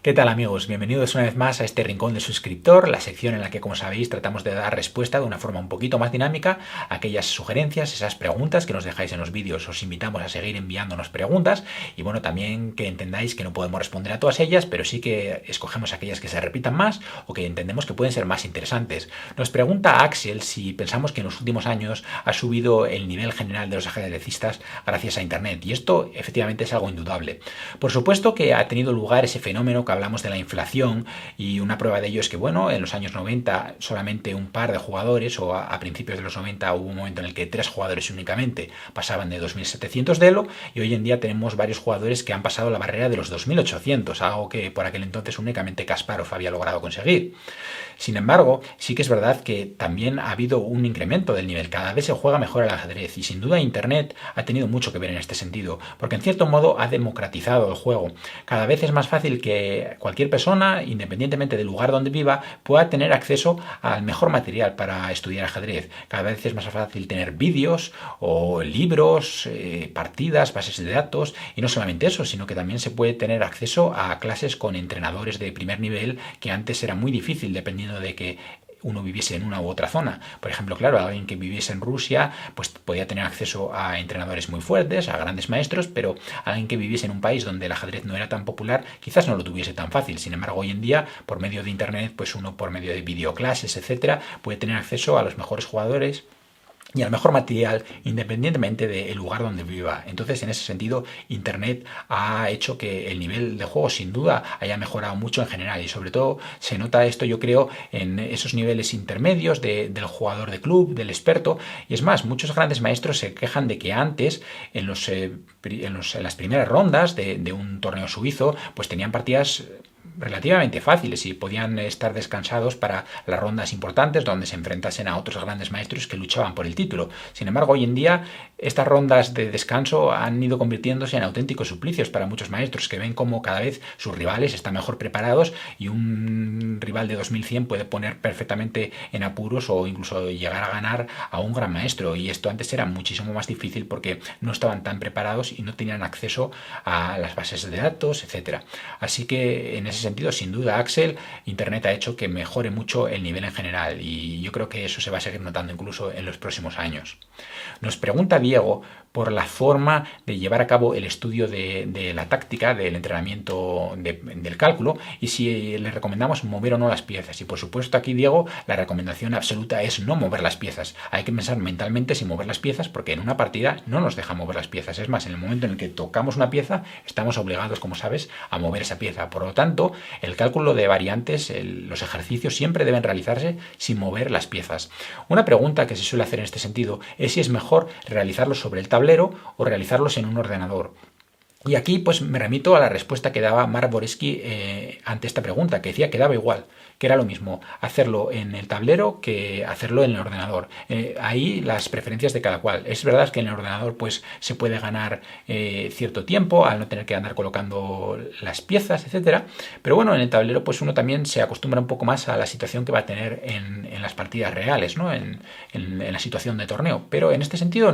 ¿Qué tal amigos? Bienvenidos una vez más a este rincón del suscriptor, la sección en la que, como sabéis, tratamos de dar respuesta de una forma un poquito más dinámica a aquellas sugerencias, esas preguntas que nos dejáis en los vídeos. Os invitamos a seguir enviándonos preguntas y bueno, también que entendáis que no podemos responder a todas ellas, pero sí que escogemos aquellas que se repitan más o que entendemos que pueden ser más interesantes. Nos pregunta Axel si pensamos que en los últimos años ha subido el nivel general de los ajedrecistas gracias a Internet, y esto efectivamente es algo indudable. Por supuesto que ha tenido lugar ese fenómeno que hablamos de la inflación, y una prueba de ello es que, bueno, en los años 90 solamente un par de jugadores, o a principios de los 90 hubo un momento en el que 3 jugadores únicamente pasaban de 2.700 de elo, y hoy en día tenemos varios jugadores que han pasado la barrera de los 2.800, algo que por aquel entonces únicamente Kasparov había logrado conseguir. Sin embargo, sí que es verdad que también ha habido un incremento del nivel, cada vez se juega mejor al ajedrez, y sin duda Internet ha tenido mucho que ver en este sentido, porque en cierto modo ha democratizado el juego. Cada vez es más fácil que cualquier persona, independientemente del lugar donde viva, pueda tener acceso al mejor material para estudiar ajedrez. Cada vez es más fácil tener vídeos o libros, partidas, bases de datos, y no solamente eso, sino que también se puede tener acceso a clases con entrenadores de primer nivel, que antes era muy difícil dependiendo de que uno viviese en una u otra zona. Por ejemplo, claro, alguien que viviese en Rusia pues podía tener acceso a entrenadores muy fuertes, a grandes maestros, pero alguien que viviese en un país donde el ajedrez no era tan popular quizás no lo tuviese tan fácil. Sin embargo, hoy en día, por medio de Internet, pues uno por medio de videoclases, etcétera, puede tener acceso a los mejores jugadores y al mejor material independientemente del lugar donde viva. Entonces, en ese sentido, Internet ha hecho que el nivel de juego sin duda haya mejorado mucho en general, y sobre todo se nota esto, yo creo, en esos niveles intermedios del jugador de club, del experto. Y es más, muchos grandes maestros se quejan de que antes en las primeras rondas de un torneo suizo pues tenían partidas relativamente fáciles y podían estar descansados para las rondas importantes donde se enfrentasen a otros grandes maestros que luchaban por el título. Sin embargo, hoy en día estas rondas de descanso han ido convirtiéndose en auténticos suplicios para muchos maestros, que ven como cada vez sus rivales están mejor preparados y un rival de 2100 puede poner perfectamente en apuros o incluso llegar a ganar a un gran maestro, y esto antes era muchísimo más difícil porque no estaban tan preparados y no tenían acceso a las bases de datos, etcétera. Así que en ese sentido, sin duda, Axel, Internet ha hecho que mejore mucho el nivel en general, y yo creo que eso se va a seguir notando incluso en los próximos años. Nos pregunta Diego por la forma de llevar a cabo el estudio de la táctica, del entrenamiento del cálculo, y si le recomendamos mover o no las piezas. Y por supuesto aquí, Diego, la recomendación absoluta es no mover las piezas. Hay que pensar mentalmente sin mover las piezas, porque en una partida no nos deja mover las piezas. Es más, en el momento en el que tocamos una pieza estamos obligados, como sabes, a mover esa pieza. Por lo tanto, el cálculo de variantes, los ejercicios siempre deben realizarse sin mover las piezas. Una pregunta que se suele hacer en este sentido es si es mejor realizarlos sobre el tablero o realizarlos en un ordenador. Y aquí pues me remito a la respuesta que daba Mark Boreski ante esta pregunta, que decía que daba igual, que era lo mismo hacerlo en el tablero que hacerlo en el ordenador. Ahí las preferencias de cada cual. Es verdad que en el ordenador pues se puede ganar cierto tiempo al no tener que andar colocando las piezas, etcétera, pero bueno, en el tablero pues uno también se acostumbra un poco más a la situación que va a tener en las partidas reales, ¿no? En la situación de torneo. Pero en este sentido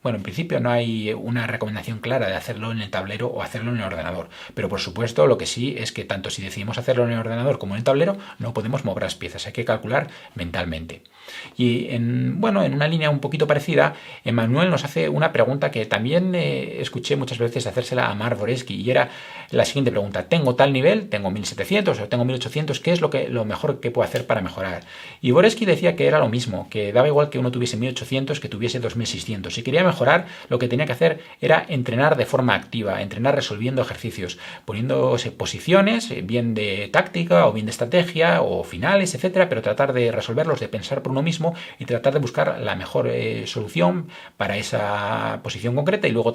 bueno, en principio no hay una recomendación clara de hacerlo en el tablero o hacerlo en el ordenador, pero por supuesto lo que sí es que tanto si decidimos hacerlo en el ordenador como en el tablero no podemos mover las piezas, hay que calcular mentalmente. Y en una línea un poquito parecida, Emanuel nos hace una pregunta que también escuché muchas veces hacérsela a Mark Boreski, y era la siguiente pregunta: tengo tal nivel, tengo 1700 o tengo 1800, ¿qué es lo mejor que puedo hacer para mejorar? Y Boreski decía que era lo mismo, que daba igual que uno tuviese 1800 que tuviese 2600. Si quería mejorar, lo que tenía que hacer era entrenar de forma activa, entrenar resolviendo ejercicios, poniéndose posiciones, bien de táctica o bien de estrategia o finales, etcétera, pero tratar de resolverlos, de pensar por uno mismo y tratar de buscar la mejor solución para esa posición concreta, y luego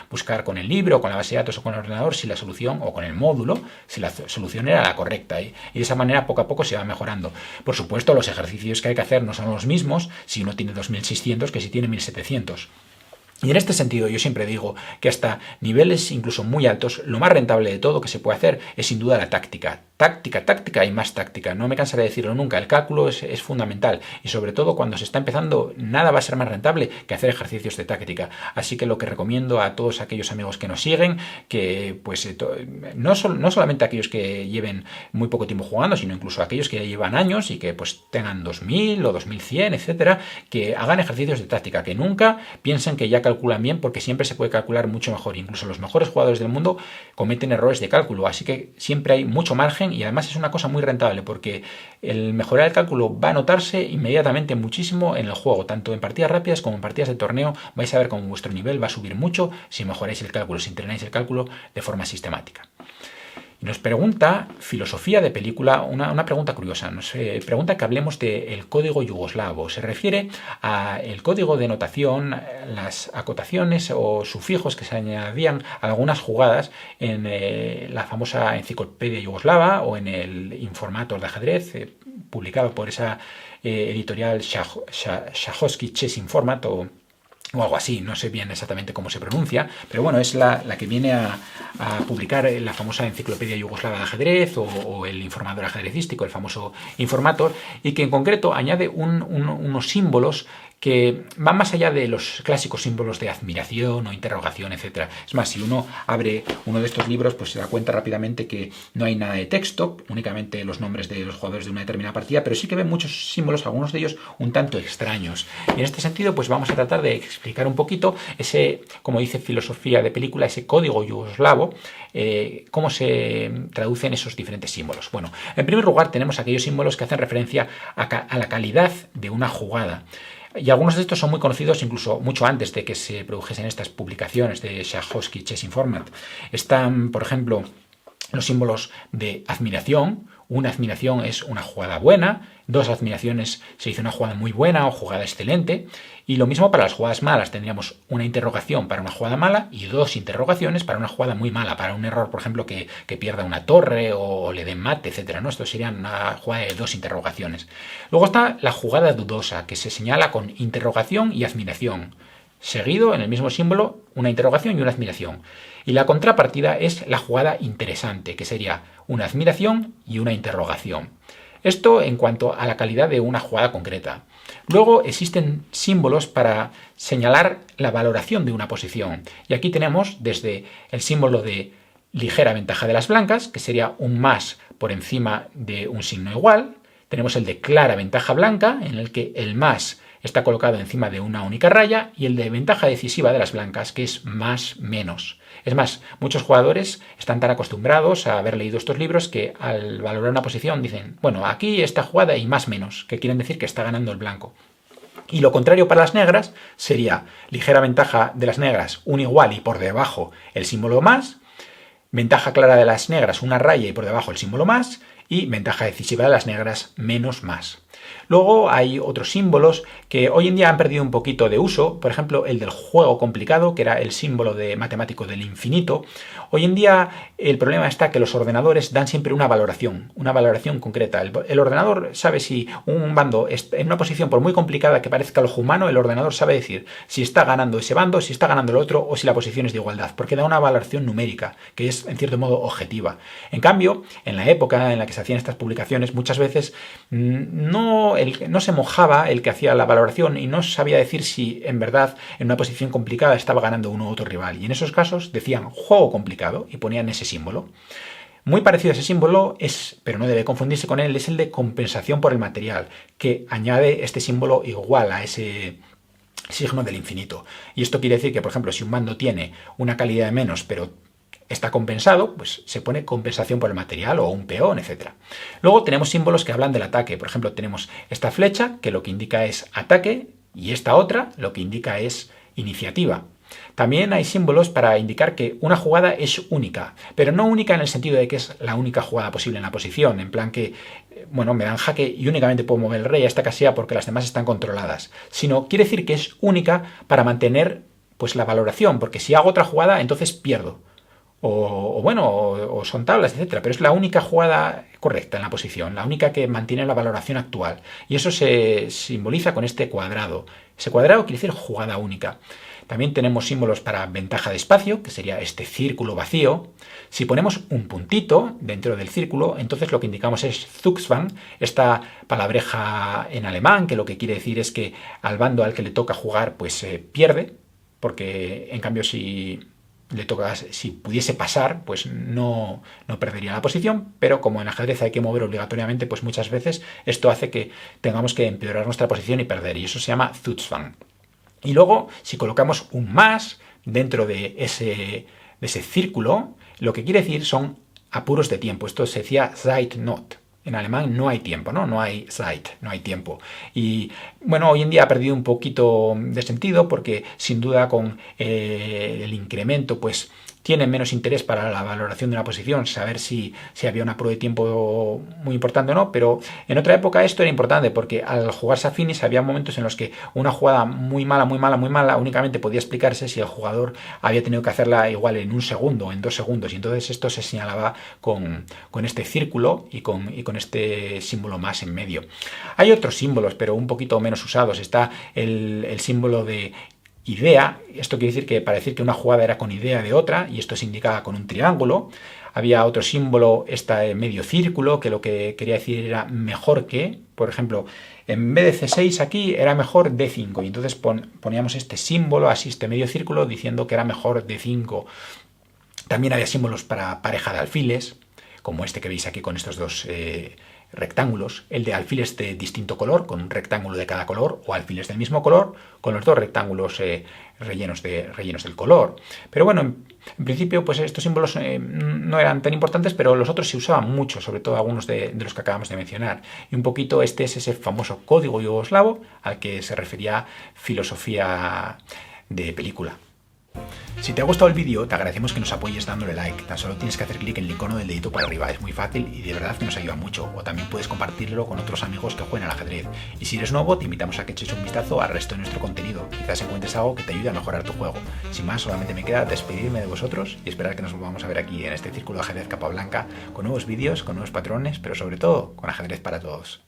buscar con el libro, con la base de datos o con el ordenador si la solución, o con el módulo, si la solución era la correcta, y de esa manera poco a poco se va mejorando. Por supuesto, los ejercicios que hay que hacer no son los mismos si uno tiene 2600 que si tiene 1700. Y en este sentido yo siempre digo que hasta niveles incluso muy altos, lo más rentable de todo que se puede hacer es sin duda la táctica. táctica, táctica y más táctica. No me cansaré de decirlo nunca. El cálculo es fundamental y sobre todo cuando se está empezando nada va a ser más rentable que hacer ejercicios de táctica. Así que lo que recomiendo a todos aquellos amigos que nos siguen, que pues no solamente aquellos que lleven muy poco tiempo jugando, sino incluso aquellos que ya llevan años y que pues tengan 2000 o 2100, etcétera, que hagan ejercicios de táctica, que nunca piensen que ya calculan bien, porque siempre se puede calcular mucho mejor. Incluso los mejores jugadores del mundo cometen errores de cálculo, así que siempre hay mucho margen y además es una cosa muy rentable porque el mejorar el cálculo va a notarse inmediatamente muchísimo en el juego, tanto en partidas rápidas como en partidas de torneo. Vais a ver cómo vuestro nivel va a subir mucho si mejoráis el cálculo, si entrenáis el cálculo de forma sistemática. Y nos pregunta filosofía de película, una pregunta curiosa. Nos pregunta que hablemos del código yugoslavo. Se refiere al código de notación, las acotaciones o sufijos que se añadían a algunas jugadas en la famosa enciclopedia yugoslava o en el Informator de ajedrez, publicado por esa editorial Šahovski Chess Informat o algo así, no sé bien exactamente cómo se pronuncia, pero bueno, es la que viene a publicar la famosa enciclopedia yugoslava de ajedrez o el informador ajedrecístico, el famoso Informator, y que en concreto añade unos símbolos que van más allá de los clásicos símbolos de admiración o interrogación, etc. Es más, si uno abre uno de estos libros, pues se da cuenta rápidamente que no hay nada de texto, únicamente los nombres de los jugadores de una determinada partida, pero sí que ve muchos símbolos, algunos de ellos un tanto extraños. Y en este sentido, pues vamos a tratar de explicar un poquito ese, como dice filosofía de película, ese código yugoslavo, cómo se traducen esos diferentes símbolos. Bueno, en primer lugar tenemos aquellos símbolos que hacen referencia a la calidad de una jugada. Y algunos de estos son muy conocidos incluso mucho antes de que se produjesen estas publicaciones de Šahovski Chess Informat. Están, por ejemplo, los símbolos de admiración. Una admiración es una jugada buena, dos admiraciones se dice una jugada muy buena o jugada excelente, y lo mismo para las jugadas malas. Tendríamos una interrogación para una jugada mala y dos interrogaciones para una jugada muy mala, para un error, por ejemplo, que pierda una torre o le den mate, etcétera, ¿no? Esto sería una jugada de dos interrogaciones. Luego está la jugada dudosa, que se señala con interrogación y admiración. Seguido, en el mismo símbolo, una interrogación y una admiración. Y la contrapartida es la jugada interesante, que sería una admiración y una interrogación. Esto en cuanto a la calidad de una jugada concreta. Luego existen símbolos para señalar la valoración de una posición. Y aquí tenemos desde el símbolo de ligera ventaja de las blancas, que sería un más por encima de un signo igual. Tenemos el de clara ventaja blanca, en el que el más está colocado encima de una única raya, y el de ventaja decisiva de las blancas, que es más menos. Es más, muchos jugadores están tan acostumbrados a haber leído estos libros que al valorar una posición dicen, bueno, aquí esta jugada y más menos, que quieren decir que está ganando el blanco. Y lo contrario para las negras sería ligera ventaja de las negras, un igual y por debajo el símbolo más, ventaja clara de las negras, una raya y por debajo el símbolo más, y ventaja decisiva de las negras, menos más. Luego hay otros símbolos que hoy en día han perdido un poquito de uso, por ejemplo el del juego complicado, que era el símbolo matemático del infinito. Hoy en día el problema está que los ordenadores dan siempre una valoración concreta. El ordenador sabe si un bando está en una posición por muy complicada que parezca al ojo humano, el ordenador sabe decir si está ganando ese bando, si está ganando el otro o si la posición es de igualdad, porque da una valoración numérica, que es en cierto modo objetiva. En cambio, en la época en la que se hacían estas publicaciones, muchas veces no se mojaba el que hacía la valoración y no sabía decir si en verdad en una posición complicada estaba ganando uno u otro rival. Y en esos casos decían juego complicado y ponían ese símbolo. Muy parecido a ese símbolo es, pero no debe confundirse con él, es el de compensación por el material, que añade este símbolo igual a ese signo del infinito. Y esto quiere decir que, por ejemplo, si un mando tiene una calidad de menos, pero está compensado, pues se pone compensación por el material o un peón, etc. Luego tenemos símbolos que hablan del ataque. Por ejemplo, tenemos esta flecha, que lo que indica es ataque, y esta otra lo que indica es iniciativa. También hay símbolos para indicar que una jugada es única, pero no única en el sentido de que es la única jugada posible en la posición, en plan que, bueno, me dan jaque y únicamente puedo mover el rey a esta casilla porque las demás están controladas, sino quiere decir que es única para mantener pues la valoración, porque si hago otra jugada entonces pierdo. O son tablas, etcétera, pero es la única jugada correcta en la posición, la única que mantiene la valoración actual. Y eso se simboliza con este cuadrado. Ese cuadrado quiere decir jugada única. También tenemos símbolos para ventaja de espacio, que sería este círculo vacío. Si ponemos un puntito dentro del círculo, entonces lo que indicamos es Zugzwang, esta palabreja en alemán, que lo que quiere decir es que al bando al que le toca jugar, pues pierde, porque en cambio si pudiese pasar, pues no perdería la posición, pero como en ajedrez hay que mover obligatoriamente, pues muchas veces esto hace que tengamos que empeorar nuestra posición y perder, y eso se llama Zugzwang. Y luego, si colocamos un más dentro de ese círculo, lo que quiere decir son apuros de tiempo. Esto se decía Zeitnot. En alemán no hay tiempo, ¿no? No hay Zeit, no hay tiempo. Y bueno, hoy en día ha perdido un poquito de sentido porque sin duda con el incremento, pues tiene menos interés para la valoración de una posición, saber si había una prueba de tiempo muy importante o no, pero en otra época esto era importante porque al jugarse a finis había momentos en los que una jugada muy mala únicamente podía explicarse si el jugador había tenido que hacerla igual en 1 segundo o en 2 segundos, y entonces esto se señalaba con este círculo y con este símbolo más en medio. Hay otros símbolos, pero un poquito menos usados. Está el símbolo de idea. Esto quiere decir que para decir que una jugada era con idea de otra, y esto se indicaba con un triángulo. Había otro símbolo, medio círculo, que lo que quería decir era mejor que. Por ejemplo, en vez de C6 aquí era mejor D5, y entonces poníamos este símbolo, así este medio círculo, diciendo que era mejor D5. También había símbolos para pareja de alfiles, como este que veis aquí con estos dos rectángulos, el de alfiles de distinto color, con un rectángulo de cada color, o alfiles del mismo color, con los dos rectángulos rellenos del color. Pero bueno, en principio, pues estos símbolos no eran tan importantes, pero los otros se usaban mucho, sobre todo algunos de los que acabamos de mencionar. Y un poquito este es ese famoso código yugoslavo al que se refería filosofía de película. Si te ha gustado el vídeo, te agradecemos que nos apoyes dándole like. Tan solo tienes que hacer clic en el icono del dedito para arriba. Es muy fácil y de verdad que nos ayuda mucho. O también puedes compartirlo con otros amigos que jueguen al ajedrez. Y si eres nuevo, te invitamos a que eches un vistazo al resto de nuestro contenido. Quizás encuentres algo que te ayude a mejorar tu juego. Sin más, solamente me queda despedirme de vosotros y esperar que nos volvamos a ver aquí en este Círculo de Ajedrez Capablanca con nuevos vídeos, con nuevos patrones, pero sobre todo con ajedrez para todos.